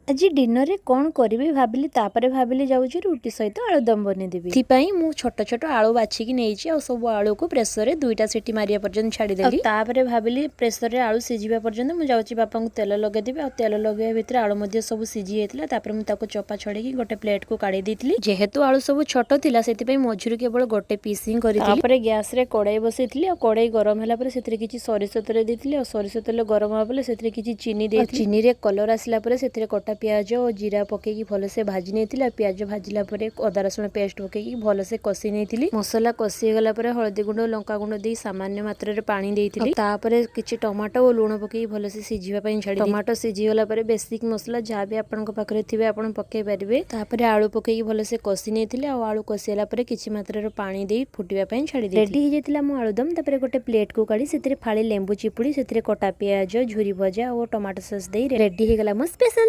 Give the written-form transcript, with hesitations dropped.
आज डिनर रे कौन करी भाविली भाविली जाऊँ रुटी सहित आलुदम बनेदेवी थी मु छोट छोट आलू बाछिकी नहीं आ सब आलू को प्रेसर रे 2टा सीटी मारिया पर्यंत छाड़ीदेली तापर भाविली प्रेसर रे आलू सीझा पर्यंत मुझे बापा को तेल लगेदेवी आ तेल लगे भितर आलू मध्य सब सीझी जाता मुझे चपा छड़ेकी गोटे प्लेट को काढ़ी देती जेहेतु आलू सब छोट थिला से मझुरी केवल गोटे पीस ही करी गैस रे कड़ाई बसई कड़ाई गरम है किसी सरिष तेल देती और सरिष तेल गरम होगा से किसी चीनी दे चीनी रे कलर आसला से कटा प्याज और जीरा पकईकी भलसे भाजी नहीं प्याज भाजिला अदा रसुण पेस्ट पकईकी भलसे कषि नहीं मसला कषि गला हलदी गुंड लंका गुंड दे सामान्य मात्रा रे पानी देती किसी टमाटो और लुण पकई भलसे सीझापी छाड़ी टमाटो सीझीगला बेसिक मसला जहाँ भी आपंक पाखे थे आप पकई पारे आलू पकईकी भलसे कषि नहीं आलू कषिगला किसी मात्रा पानी दे फुटापी छाड़ी रेडी हो जाता मो आलुदम गोटे प्लेट को काढ़ी से फाड़ी लेंबू चिपुड़ी से कटा प्याज झुरी भजा और टमाटो सॉस दे रेडी हो गला मो स्पेशल।